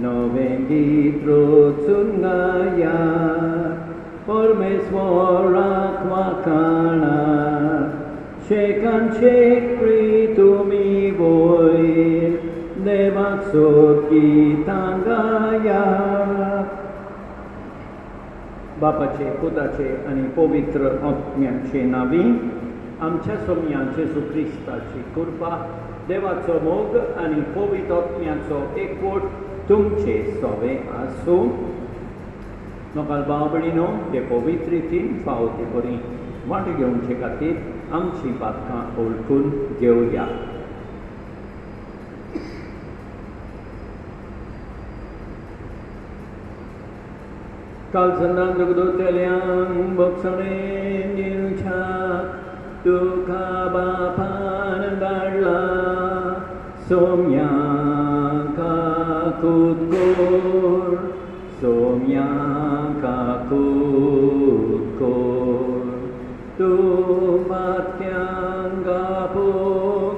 Noweng gitrocungaya Pormeswarak wakana Shekan shekri tumi voil Devak sotki tangaya बापाचे पुताचे आणि पवित्र आत्म्याचे नावी आमच्या सोम्या जेजू क्रिस्ताची कृपा देवाचो मोग आणि पवित्र आत्म्याचो एकवट तुमचे सवे आसूं नोकाल भाव भयणीनो ते पवित्र रितीन फावती बरी वाट घेवचे खातीर आमची पातकां ओळखून घेवया. Kalsandan dugdutelyang boksane nilcha Tuka bapan darla Somya kakutkur Somya kakutkur Tupatyang gapo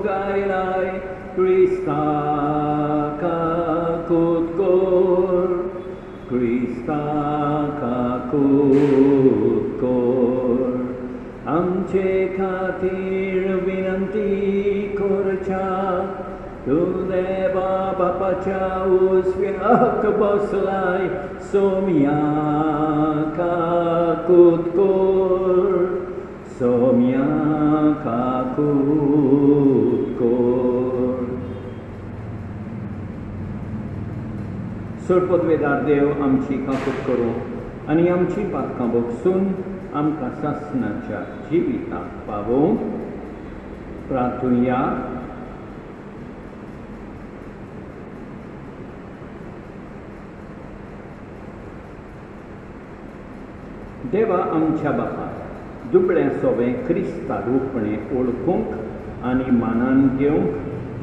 gailai Krista kakutkur Krista kakutkur आमचे खातीर विनंती करच्या तू देवा बापाच्या उजव्याक बसलाय सोम्या kakutkur सोम्या kakutkur. सोडपदवेदार देव आमची काकूट करूं आनी आमची पातकां बगसून आमकां सासणाच्या जिविताक पावोवं. प्रार्थुया. देवा आमच्या बापा दुबळें सोवें क्रिस्ता रूपणें ओळखूंक आनी मानान घेवंक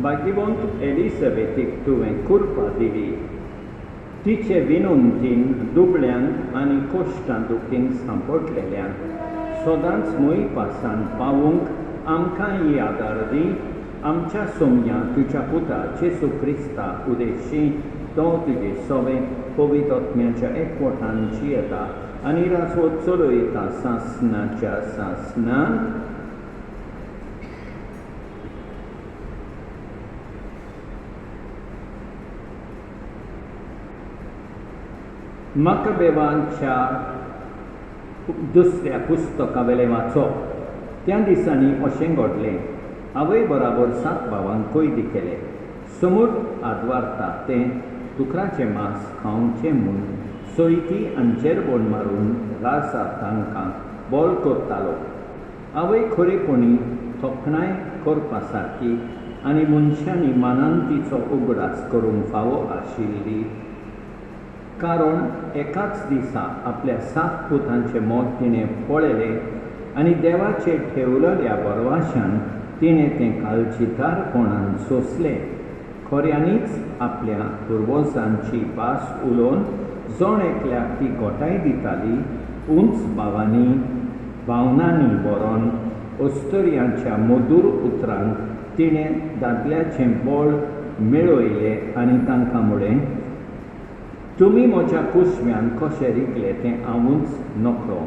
भाग्यवंत एलिझाबेथीक तुवें कृपा दिली. तिचे विनंतीन दुबळ्यांक आनी कोश्टां दुखींक सांपडलेल्यांक सदांच मोहीपासान पावूंक आमकांय आदार दी. आमच्या सोम्या तुज्या पुता जेजू क्रिस्ता उद्देशी तो तुजे सवें पवित्र आत्म्याच्या एकवटान जियेता आनी रासवत चलयता सासणाच्या सासणांत. मकबेवांच्या दुसऱ्या पुस्तकावेलें वाचप. त्या दिसांनी अशें घडलें. आवय बराबर 7 भावांक कैदी केले. समूर आदवारता तें दुकराचें मांस खावचें म्हूण सोयती आनी जेरबोण मारून राजा तांकां बोल करतालो. आवय खरेपणी तोखणाय करपा सारकी आनी मनशांनी मानान तिचो उगडास करूंक फावो आशिल्ली. कारण एकाच दिसा आपल्या 7 पुतांचें मोत तिणें पळयलें आनी देवाचेर ठेवलेल्या बरवाशान तिणें तें काळजितारपणान सोंसलें. खऱ्यांनीच आपल्या पुर्वजांची भास उलोवन जण एकल्याक ती घोटाय दिताली. उंच भावनांनी बरोवन ओस्तोरियांच्या मधूर उतरांक तिणें दादल्याचें बळ मेळयलें आनी तांकां म्हळें, तुमी म्हज्या कुशव्यान कशें रिकले तें हांवूच नकळो.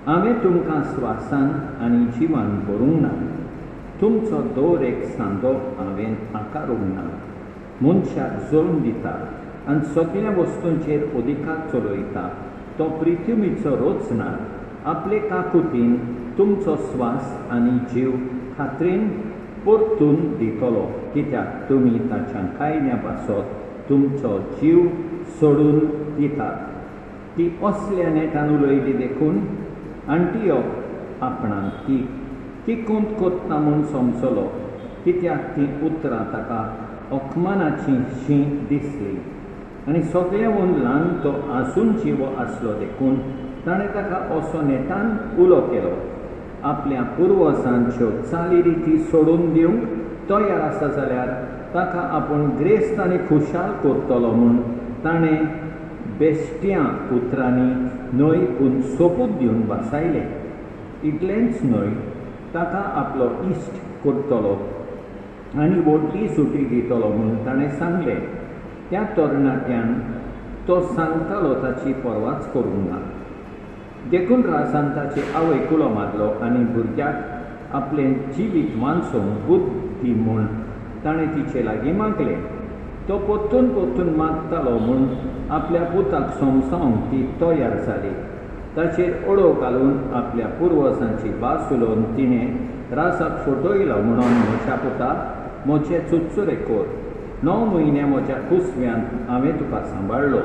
हांवें तुमकां स्वासान आनी जिवान भरूंक ना. तुमचो दर एक सांदो हांवें आकारूंक ना. मनशाक जळून दिता आनी सगळ्या वस्तूंचेर अधिकार चलयता. तो पृथ्वीचो रचना आपले काकुतीन तुमचो स्वास आनी जीव खात्रेन परतून दितलो, कित्याक तुमी ताच्या कायद्या पासत तुमचो जीव सोडून दितात. ती असल्या नेटान उलयली देखून आंटियोक आपणाक ती कुंत कोत्ता म्हूण समजलो, कित्याक ती उतरां ताका अखमानाची शीं दिसली. आनी सगळ्याहून ल्हान तो आजून जिवो आसलो देखून ताणें ताका असो नेटान उलो केलो. आपल्या पुर्वजांच्यो चाली रिती सोडून दिवंक तयार आसा जाल्यार ताका आपूण ग्रेस्त आनी खुशाल करतलो म्हूण ताणें बेश्ट्या पुत्रांनी न्हंयकून सोपूत दिवन बसयलें. इतलेंच न्हय, ताका आपलो इश्ट करतलो आनी व्हडली सुटी दितलो म्हूण ताणें सांगलें. त्या तरणाट्यान तो सांगतालो ताची परवाच करूंक ना. देखून रासान ताचे आवय कुलो मारलो आनी भुरग्याक आपलें जिवीत वांचोवंक बुद्ध दी म्हूण ताणें तिचे लागीं मागलें. तो पोत्तून पोत्तून मागतालो म्हूण आपल्या पुताक समजावंक ती तयार जाली. ताचेर ओडो घालून आपल्या पुर्वजांची भास उलोवन तिणें रासाक फटयलो म्हणून म्हज्या पुता म्हजे चुचुरे कोर. 9 म्हयने म्हज्या कुसव्यांत हांवें तुका सांबाळलो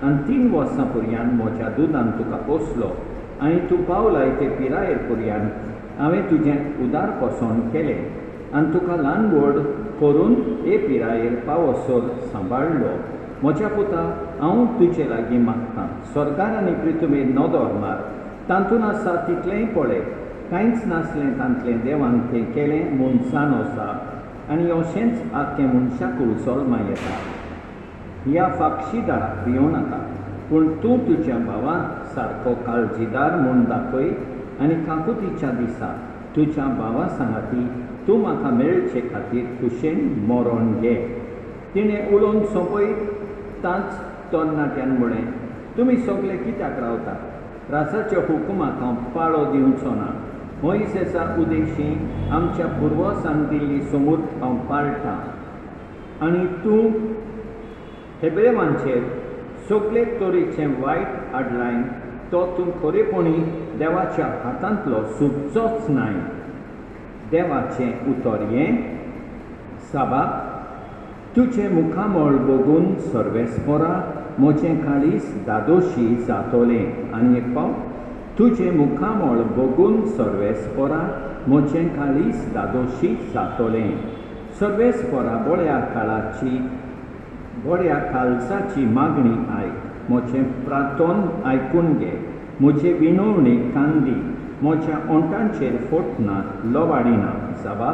आनी 3 वर्सां पर्यंत म्हज्या दुदान तुका पोसलो आनी तूं पावलाय ते पिरायेर पर्यंत हांवें तुजें उदार पसोन केलें आनी तुका ल्हान व्हड करून हे पिरायेर पावसोर सांबाळलो. म्हज्या पुता हांव तुजे लागीं मागतां, स्वर्गार आनी पृथ्वीर नदर मार, तातूंत आसा तितलेंय पळय. कांयच नासलें तांतलें देवान तें केलें म्हूण जाणोसा आनी अशेंच आख्खें मनशाक उलसोलमा येता. ह्या फाक्षीदाराक भियों नाका, पूण तूं तुज्या भावा सारको काळजीदार म्हूण दाखय आनी काकुतीच्या दिसा तुज्या भावा सांगाती तूं म्हाका मेळचे खातीर कुशेन मरण घे. तिणें उलोवन सोंपयताच तरणाट्यान म्हळें, तुमी सगळे कित्याक रावतात? रासाच्या हुकुमाक हांव पाळो दिवचो ना. मोइसेसा उदेशी आमच्या पुर्वजांक दिल्ली समूर्त हांव पाळटां आनी तूं हेब्रेवांचेर सगळे तरेचें वायट हाडलाय तो तूं खरेपणी देवाच्या हातांतलो सुटचोच नाय. देवाचें उतर हें, साबा, तुजें मुखामळ बघून सर्वेस्परा म्हजें काळीज दादोशी जातोलें. आनी एक पाव, तुजें मुखामळ बघून सर्वेस्परा म्हजें काळीज दादोशी जातोलें. सर्वेस्परा बळ्या काळजाची मागणी आयक, म्हजें प्रार्थन आयकून घे. म्हजे विनवणी कांदी, म्हज्या ओंटांचेर फोटना लोवाडिना. साबा,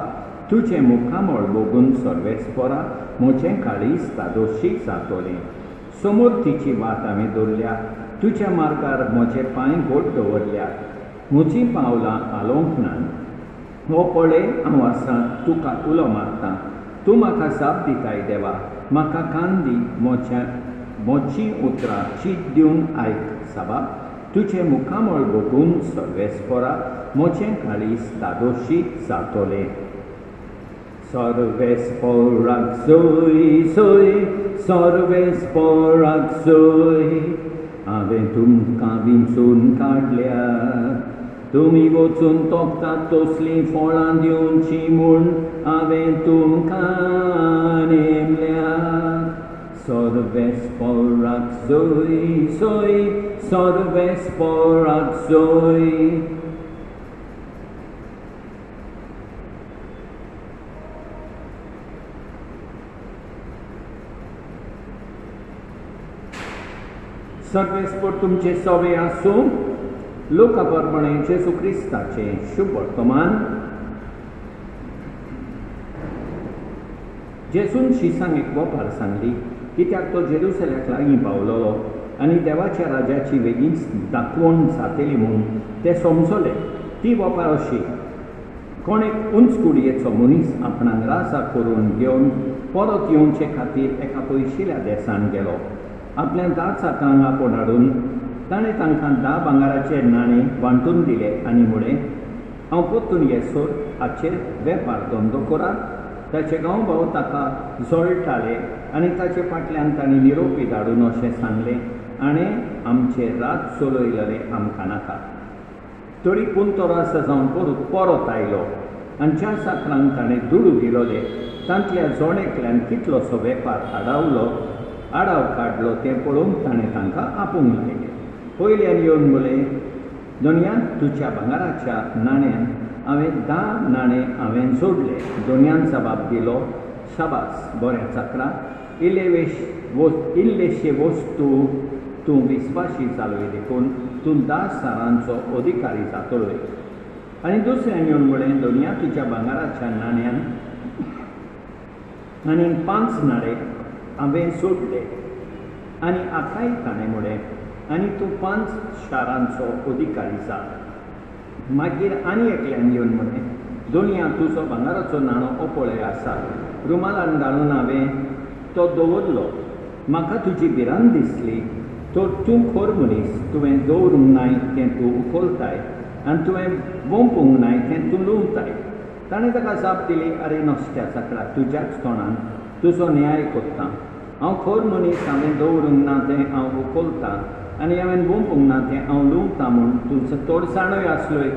तुजें मुखामळ बघून सर्वेस्परा म्हजें काळीज दादोशी जातोलें. समृद्धीची वाट हांवें दवरल्या, तुज्या मार्गार म्हजे पांय घोट दवरल्यात. म्हजीं पावलां हालोवंक ना. हो पळय हांव आसां, तुका उलो मारतां. तूं म्हाका जाप दिताय देवा. म्हाका कान दी, म्हजीं उतरां चीत दिवन आयक. साबा, तुजें मुखामळ बघून सर्वेस्परा म्हजें काळीज दादोशी जातोलें. सर्वेस्पराक जय जय, सर्वेस्पराक जय. हांवें तुमकां विंचून काडल्या, तुमी वचून तोखतात तसलीं फळां दिवची म्हूण हांवें तुमकां नेमल्या. सर्वेस्पराक जय जय, सर्वेस्पराक जय. सर्वेस्पर तुमचे सवे आसूं. लोकाप्रमाणे जेजू क्रिस्ताचें शुभ वर्तमान. जेजून शिसांक एक गोपार सांगली, कित्याक तो जेरुसलेमाक लागीं पावलोलो आनी देवाच्या राजाची बेगीन दाखोवन जातली म्हूण ते समजले. ती गोपार अशी, कोण एक उंच कुडयेचो मनीस आपणाक रासा करून घेवन परत येवचे खातीर एका पयशिल्या देसान गेलो. आपल्या 10 चाकांक आपोवन हाडून ताणें तांकां 10 भांगाराचे नाणे वांटून दिले आनी म्हळें, हांव परतून येसोर हाचेर वेपार धंदो करात. ताचे गांव भाव ताका जळटाले आनी ताचे फाटल्यान तांणी निरोपी धाडून अशें सांगलें, आनी आमचे रात चलयलेलें आमकां नाका. तरी पूण तो रासा जावन परत आयलो आनी ज्या साकरांक ताणें दुडू दिलोले तांतल्या जोणेकल्यान कितलोसो वेपार आडाव काडलो तें पळोवन ताणें तांकां आपोवंक लागलें. पयल्यान येवन म्हळें, दोनयान तुज्या भांगाराच्या नाण्यान हांवें 10 नाणे हांवें जोडले. दोनयान जबाब दिलो, शाबास बऱ्या चाकरा, इल्लेशे वस्तू तूं विस्वाशी जालोय देखून तूं 10 शारांचो अधिकारी जातलोय. आनी दुसऱ्यान येवन म्हळें, दोनया तुज्या भांगाराच्या नाण्यान आनी 5 नाणे हांवें सोडले. आनी आकाय ताणें म्हळें, आनी तूं 5 शारांचो अधिकारी जा. मागीर आनी एकल्यान येवन म्हळें, दोनया तुजो भांगाराचो नाणो हो पळय आसा, रुमालान घालून हांवें तो दवरलो. म्हाका तुजी भिरांत दिसली, तर तूं खोर मनीस, तुवें दवरूंक नाय तें तूं उखलताय आनी तुवें वोंपूंक नाय तें तूं लुंवताय. ताणें ताका जाप दिली, आरे नोस्त्या चाकला, तुज्याच तोंडान तुजो न्याय कोत्ता. हांव खोर मनीस, हांवें दवरूंक ना तें हांव उखलतां आनी हांवें वोंपूंक ना तें हांव लुंवतां म्हूण तुजो तोडसाणूय आसलोय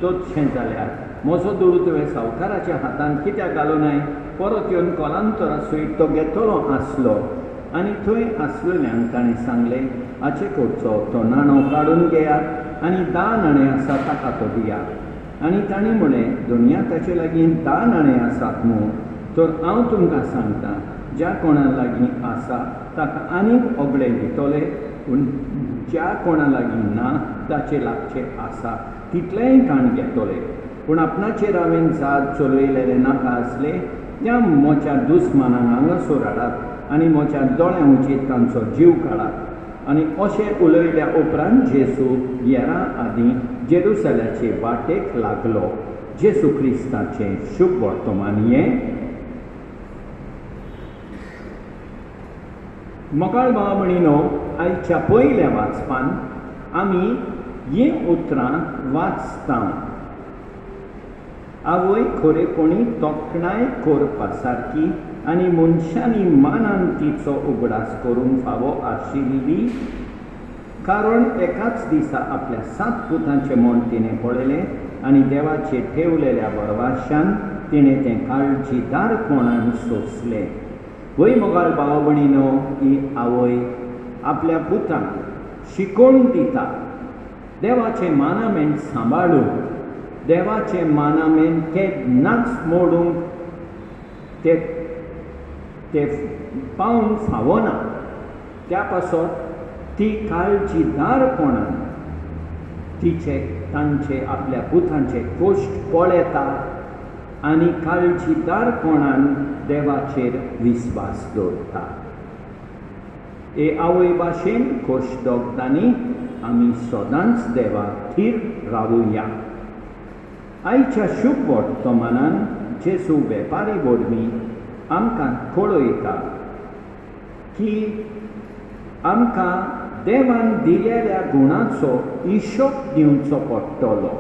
तोचशें जाल्यार म्हजो दुडू तुवें सावकाराच्या हातान कित्याक घालूनाय? परत येवन कोलांतरासूय तो घेतलो आसलो. आनी थंय आसलेल्यांक ताणें सांगलें, हाचे कडचो तो नाणो काडून घेयात आनी 10 नाणें आसा ताका तो दियात. आनी ताणें म्हळें, दोनया ताचे लागीं 10 नाणें आसात न्हू, तर हांव तुमकां सांगतां, ज्या कोणा लागीं आसा ताका आनीक ओगळें दितोले, पूण ज्या कोणा लागीं ना ताचे लागचें आसा तितलेंय काण घेतोले. पूण आपणाचेर हांवें झाड चलयलेलें नाका आसलें, त्या मोच्या दुस्मानांक हांगासर हाडात आनी मोच्या दोळ्यां उंचीत तांचो जीव काडात. आनी अशें उलयल्या उपरांत जेजू येरां आदीं जेरुसलेमाचे वाटेक लागलो. जेजू क्रिस्ताचें शुभ वर्तमान हें. मोगाळ भाव भयणीनो, आयच्या पयल्या वाचपान आमी हीं उतरां वाचता. आवय खरेपणी तोखणाय करपा सारकी आनी मनशांनी मानान तिचो उगडास करूंक फावो आशिल्ली, कारण एकाच दिसा आपल्या 7 पुतांचें मोल तिणें पळयलें आनी देवाचे ठेवलेल्या वरवाश्यान तिणें तें काळजीदारपणान सोंसलें. वय मोगाळ भाव भयणीनो, ही आवय आपल्या पुतांक शिकोवन दिता देवाचें मानामेंट सांबाळूंक, देवाचें मानामेंट केन्नाच मोडूंक ते पावूंक फावो ना. त्या पासत ती काळजीदारपणान तांचे आपल्या पुतांचे कोश्ट पळयता आनी काळजीदारपणान देवाचेर विस्वास दवरता. हे आवय भाशेन कोश्टोगतांनी आमी सदांच देवाक थीर रावुया. आयच्या शुभ वर्तमानान जेजू वेपारी वरवीं आमकां कळयता की आमकां देवान दिलेल्या गुणांचो हिशोब दिवचो पडटलो.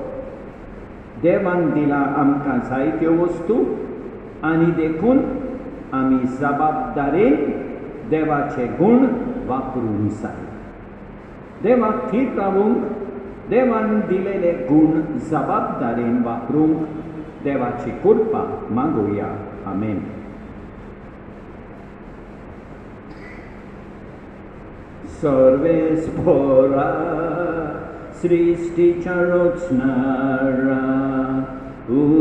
देवान दिला आमकां जायत्यो वस्तू आनी देखून आमी जबाबदारेन देवाचे गुण वापरूंक जाय. देवाक थीर रावूंक, देवान दिलेले गुण जबाबदारेन वापरूंक देवाची कृपा मागुया. आमेन. सर्वेस्परा सृष्टीच्या रचणारा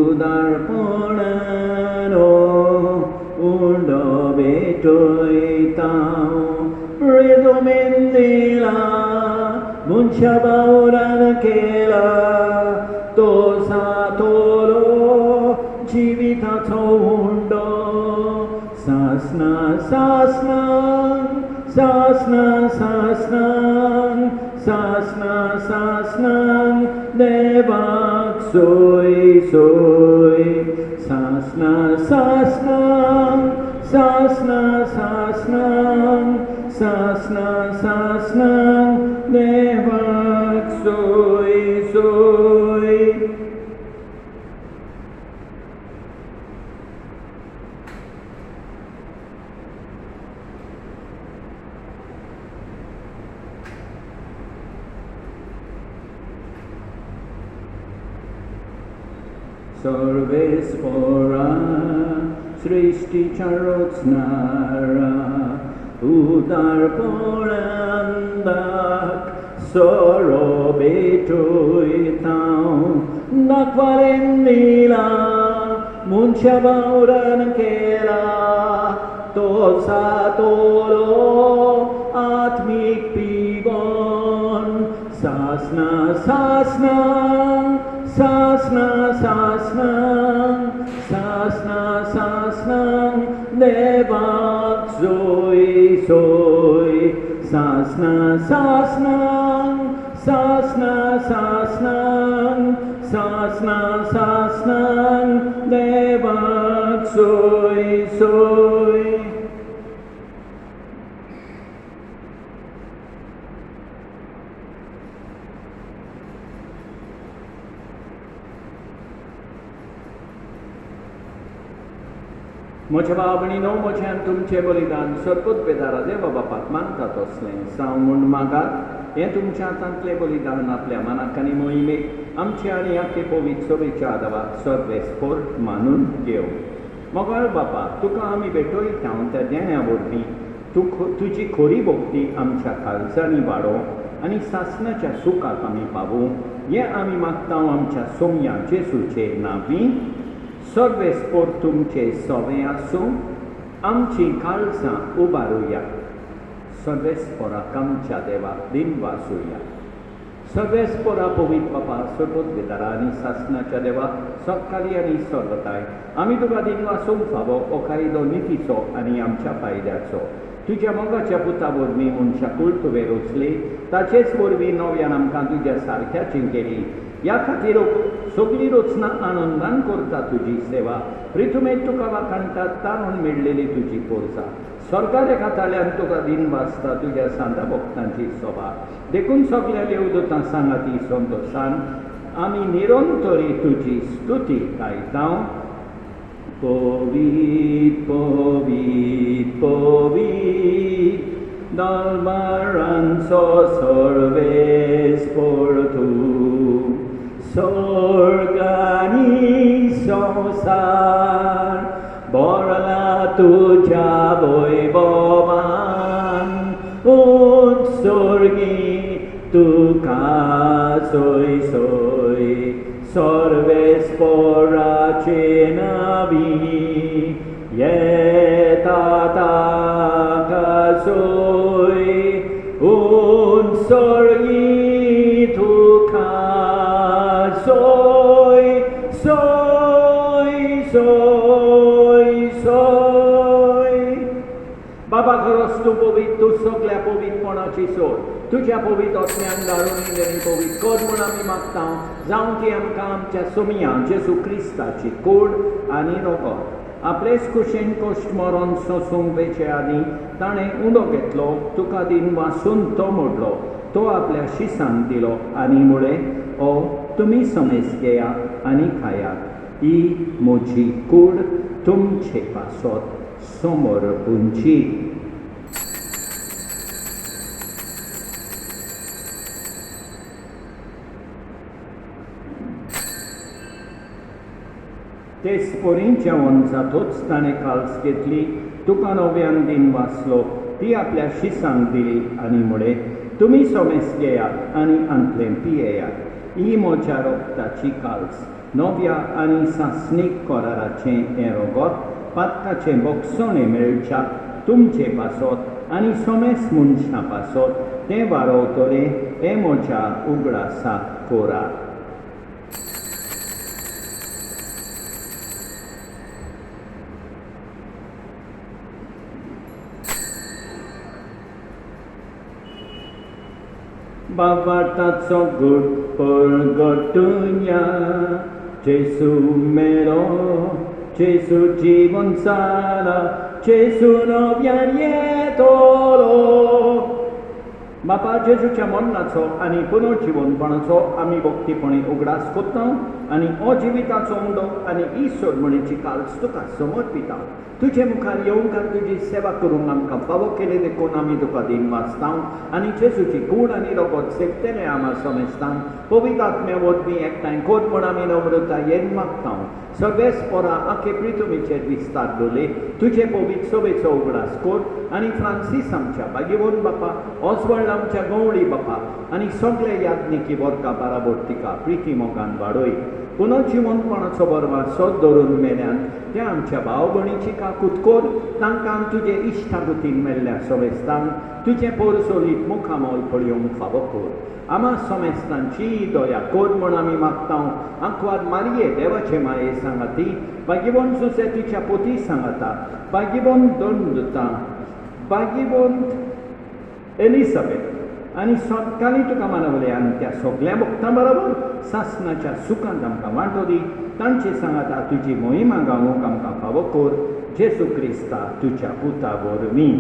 उदारपणान उंडो भेटयता प्रेदोमेन दिला मनशा बावरान केला तो सातोलो जिविताचो उंडो सासना सासनांक सासनांक सासनांक सासनांक सासनांक देवाक सोय सोय सासनांक सासनांक सासनांक सासनांक सासनांक सासनांक देवाक सोय सोय. सर्वेस्परा सृष्टीच्या रचणारा उदारपणान सोरो भेटयता दाखवारेन दिला मनशा बावरान केला तो सातोलो आत्मीक पिवण सासना सासनांक सासना सासनांक सासना सासनांक देवाक सोय सोय सासना सासनांक सासना सासनांक सासना सासनांक देवाक सोय सोय. म्हज्या भाव भयणीनो, म्हज्यान तुमचें बलिदान सरपूत बेदारा देवा बापाक मानता तसलें जावं म्हूण मागात. हें तुमच्या हातांतलें बलिदान आपल्या मनाक आनी मोहिमेक आमचे आनी आख्खे पवित्र सभेच्या आदाराक सर्वेस्पोर मानून घेव. मोगाळ बापा, तुका आमी भेटयता त्या देण्या वरवीं तुजी खरी भक्ती आमच्या काळजांनी वाडो आनी सासणाच्या सुखाक आमी पावूं. हें आमी मागता आमच्या सोमया जेसूचे नांवी. सर्वेस्पोर तुमचे सवे आसूं, आमची काळजां उबारुया. सर्वेस्पोराक आमच्या देवाक दिन वासुया. सर्वेस्पोरा पवित्र बापा, सरपूत बेदारा आनी सासणाच्या देवा, सकाळी आनी सर्वताय आमी तुका दिन वासूंक फावो हो कायदो नितीचो आनी आमच्या फायद्याचो. तुज्या मोगाच्या पुता वरवीं मनशां कुळ तुवें रचले, ताचेच वरवीं नव्यान आमकां तुज्या सारक्याची केली. ह्या खातीर सगळी रचना आनंदान करता तुजी सेवा. पृथ्वीमेक तुका वाखाणटात तारून मेळलेली तुजी पोरसां. स्वर्गाच्या खाताल्यान तुका दिन वाजता तुज्या सांता भक्तांची सभा. देखून सगळ्या देवदूतां सांगाती संतोशान आमी निरंतरी तुजी स्तुती गायतां. पवित्र पवित्र पवित्र दरबारांचो सर्वेस्पोर तूं. स्वर्ग आनी संवसार भरला तुज्या वैभवान. उत्सर्गी तुका सोय सोय सर्वेस्पोराचे नांवी. येता ताका सोय उत्सर्गी तुका सोय सोय सोय सोय. बाबा खरोच तूं पवित्र, तूं सगळ्या पवित्रपणाची सोड. तुज्या पवित्र आत्म्यान घालून पवित्र कर म्हूण आमी मागता. जावं ती आमकां आमच्या सोमया जेसू क्रिस्ताची कूड आनी रगत आपलेच कुशेन कश्ट मरोन सोसूंक वेचे आनी ताणें उंडो घेतलो, तुका दिन वासून तो मोडलो, तो आपल्या शिसांक दिलो आनी मुळे ओ तुमी समेस घेयात आनी खायात. ही म्हजी कूड तुमचे पासत समर्पूंची. ते स्पोरींच्या वंचातूच ताणें काल्स घेतली, तुका नव्यान दिन वाचलो, ती आपल्या शिसांक दिली आनी मुळे तुमी समेस घेयात आनी अंतलें पियेयात. ही म्हज्या रोगताची काल्स, नव्या आनी सासणीक कराराचें हें रगत पातकाचें बोगसोणें मेळच्या तुमचे पासत आनी समेस मनशां पासत तें वाडोवतलें हें म्हज्या उगडासाक कोरात. बाबाताचो घुट परगटुया. जेसू मेलो, जेसू जीवन जाला, जेसू नव्यान येतलो. बापा जेजूच्या मरणाचो आनी पुनर्जीवनपणाचो आमी भक्तीपणी उगडास कोत्ता आनी अजिविताचो उंडो आनी ही सोडमणीची काल्स तुका समर्पिता. तुजे मुखार येवंकार तुजी सेवा करूंक आमकां फावो केले देखून आमी तुका दिन वाचता आनी जेजूची कूड आनी रगत सेकतेले आमी समजता. पवित्र आत्म्या वरवीं एकठांय कोर म्हूण आमी नम्रतायेन मागता. सर्वेस्पोरा आखे पृथ्वीचेर विस्तार दवरले, तुजे पवित्र सभेचो उगडास कोर आनी फ्रांसीस आमच्या भाग्यवन बापा, ऑस्वल्ड आमच्या गवळी बापा आनी सगळे याज्ञिकी वर्गा बाराबर तिका प्रिती मोगान वाडय. पुनर्जीवनपणाचो बरवार सोद धरून मेल्यान त्या आमच्या भाव भयणीची काकूट कोर, तांकां तुजे इश्टागुतीन मेल्ल्या समेस्तांक तुजे पोरसोलीत मुखामोल पळयोवंक फावो कोर. आमा समेस्तांची दया कोर म्हूण आमी मागता. आंकवार मारये देवाचे माये सांगाती, भाग्यवंत सुसे तिच्या पोती सांगाता, भाग्यवंत दोन भाग्यवंत एलिझाबेथ आनी सकाळी तुका मानवले आनी त्या सगळ्या भक्तां बरोबर सासणाच्या सुखांत आमकां वांटो दी. तांचे सांगाता तुजी मोहिमा गावूंक आमकां फावो कोर. जेसू क्रिस्ता तुज्या पुता वरवीं.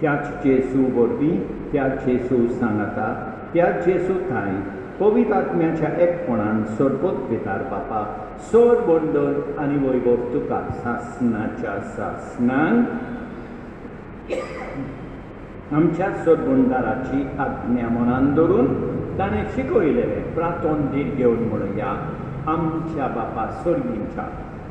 त्याच जेसू वरवीं, त्या जेसू सांगाता, त्या जेसू थाय पवित्र आत्म्याच्या एकपणान सोडपोत पितार बापा सोड बोंडोन आनी वैभव तुका सासनाच्या सासनान आमच्या सोडबोंडाराची आज्ञा मनान धरून ताणें शिकयलेलें प्रार्थोन दीत घेवन म्हणुया आमच्या बापा सोर्गींच्या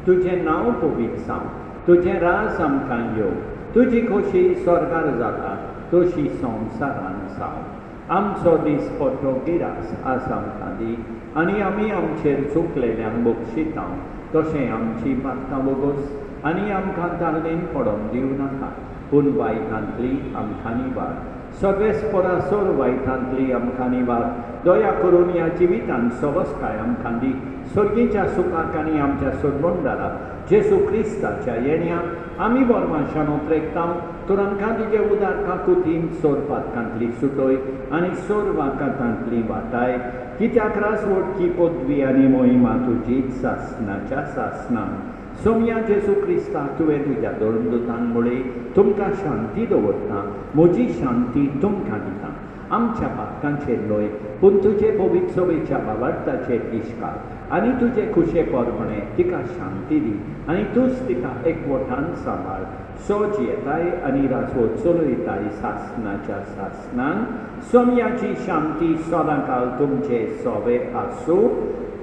तुजें नांव पवित्र जावं तुजें राज आमकां येवं तुजी खोशी स्वर्गार जाता तशी संवसारान जावं आमचो दीस पडटो गिरास आज आमकां दी आनी आमी आमचेर चुकलेल्यांक बक्षितां तशें आमची पातकां वगोस आनी आमकां ताळणेन पडोवन दिवं नाका पूण वायटांतली आमकां निवार सगळेच परासोर वायटांतली आमकां निवार दया करून ह्या जिवितांत सवस्काय आमकां दी सर्गीच्या सुखाक आनी आमच्या सोडबोंडाराक जेसू क्रिस्ताच्या येण्याक आमी बोरमाशान उतरेकता तुरांकां तुजे उदार काकुतीन सोर पातकांतली सुटोय आनी सोर वाकातांतली वाटाय कित्याक रासवटची पदवी आनी मोहिमा तुजी सासनाच्या सासनान सोम्या जेसू क्रिस्ताक तुवें तुज्या दोळदुतान मुळे तुमकां शांती दवरता म्हजी शांती तुमकां दिता आमच्या पातकांचेर न्हय पूण तुजे पवित्र सभेच्या वावरताचेर इश्कार आनी तुजे खुशे परमणे तिका शांती दी आनी तूंच तिका एकवटान सांबाळ सोज येताय आनी रासवट चलयताय सासनाच्या सासनान सोम्याची शांती सदांकाळ तुमचे सोवे आसूं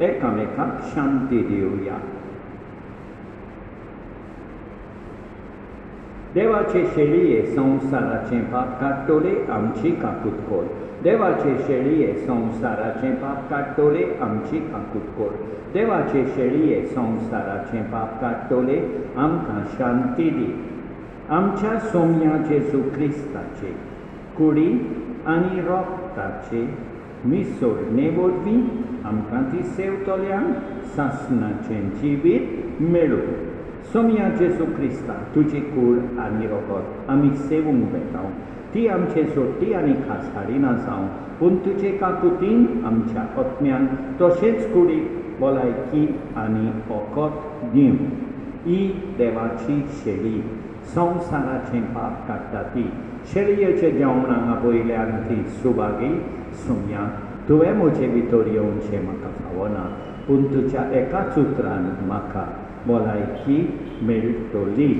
एकामेकाक शांती दिवया देवाचे शेळये संवसाराचें पाप काडटोले आमची काकूट कोर देवाचे शेळये संवसाराचें पाप काडटोले आमची काकूट कोर देवाचे शेळये संवसाराचें पाप काडटोले आमकां शांती दी आमच्या सोम्या जेजू क्रिस्ताचे कुडी आनी रोगताचे मिसोडणे वरवीं आमकां ती सेवतोल्यांक सासनाचें जिवीत मेळूं सोम्या जेजू क्रिस्ता तुजी कूड आनी रोगत आमी सेवूंक बेतांव ती आमचे सोडटी आनी खासाडी ना जावं पूण तुजे काकुतीन आमच्या आत्म्यान तशेंच कुडीक भलायकी आनी ओकोत दिवं ही देवाची शेळी संवसाराचें पाप काडटा ती शेळयेच्या जेवणाक आपयल्यान ती सुभागी सोम्या तुवें म्हजे भितर येवचें म्हाका फावना पूण तुज्या एकाच उतरान म्हाका भलायकी मेळटली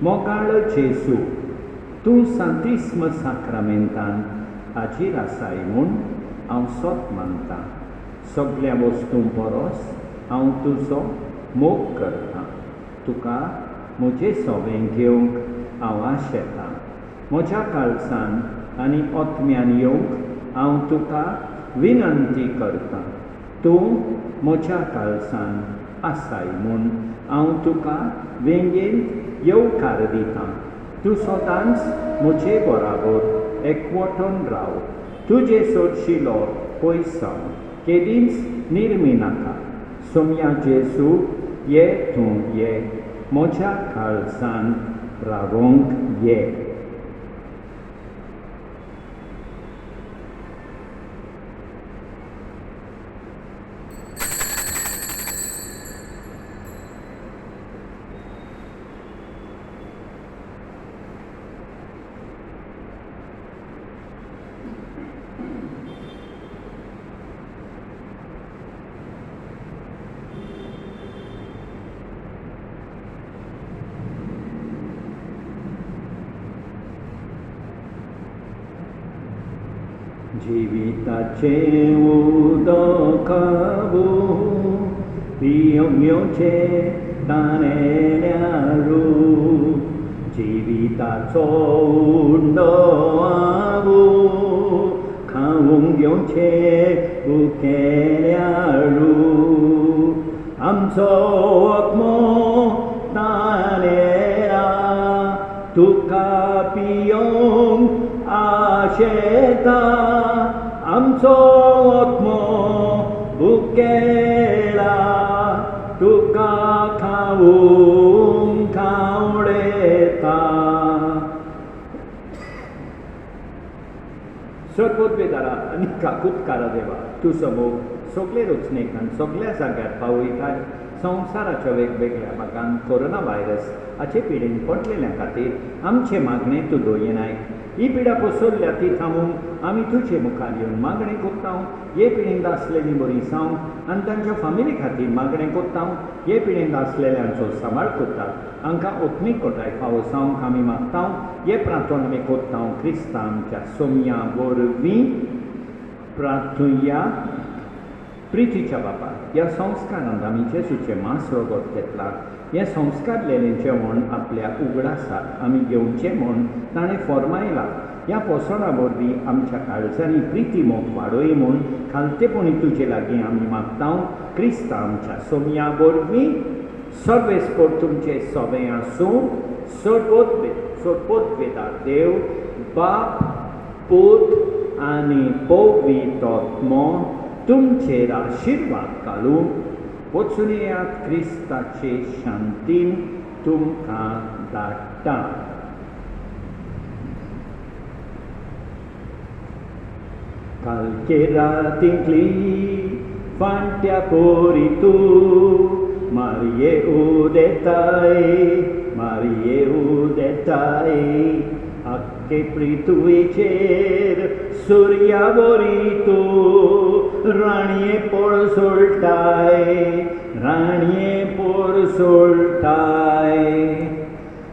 मोगाळ जेजू तूं सांतिस्म साक्रामेंतान हाजीर आसाय म्हूण हांव सोत मानतां सगळ्या वस्तूं परस हांव तुजो मोग करतां तुका म्हजें सोबें घेवंक हांव आशेतां म्हज्या काळजान आनी आत्म्यान येवंक हांव तुका विनंती करतां तूं म्हज्या काळजान आसाय म्हूण हांव तुका वेंगेन येवकार दितां तूं सदांच म्हजे बराबर एकवटून राव तुजे सोडशिलो पयस जावन केदींच निर्मी नाका सोम्या जेजू ये तूं ये म्हज्या काळजान रावोंक ये जिविताचे उदकाबू पियोंग्योचे ताणेल्यारू जिविताचो उंडो आबू खावूंक घेवचे भुकेल्यारू आमचो आत्मो ताणेला तुका पियोंक आशेता आमचो आत्मो भुकेला तुका खावूंक आवडेता सर्वोद्वेदारा आनी काकुतकारा देवा तूं समोर सगळे रचनेकान सगळ्या जाग्यार पावयताय संवसाराच्या वेगवेगळ्या भागांत कोरोना व्हायरस हाचे पिडेन पडलेल्या खातीर आमचे मागणे तूं दोयनाय ही पिडा पसरल्या ती थांबूंक आमी तुजे मुखार येवन मागणें कोत्ता हे पिडेंत आसलेली बरी सावन आनी तांच्या फामिली खातीर मागणें कोत्ता हे पिडेंत आसलेल्यांचो सांबाळ कोत्ता आमकां ओत्मीक कोटाय फावो सावंक आमी मागता हे प्रार्थना आमी कोत्ता क्रिस्तांच्या सोमया वरवीं प्रार्थुया प्रितीच्या बापा ह्या संस्कारांत आमी जेजूचे मांस रगत घेतला हे संस्कारलेलें जेवण आपल्या उगडासाक आमी घेवचें म्हूण ताणें फर्मायलां ह्या पोसडा वरवीं आमच्या काळजांनी प्रिती मोग वाडोय म्हूण खालतेपणी तुजे लागीं आमी मागता क्रिस्ता आमच्या सोमया वरवीं सर्वेस्पर तुमचें सोबें आसूं सोडपोत देव बाप पूत आनी पवित्रात्मो तुमचेर आशिर्वाद घालूं वचून येयात क्रिस्ताचे शांतीन तुमकां धाडटा कालके रातींतली फांट्या पोरी तूं मारये उदेताय आख्खे पृथ्वीचेर सुर्या बोरी तूं राणये पोळ सोळटाय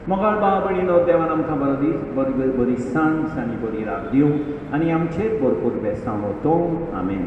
मोगाळ भाव भयणीनो देवान आमकां बरो दीस बरी सांज आनी बरी रात दिवं आनी आमचेर भरपूर बेसांव वतों आमेन.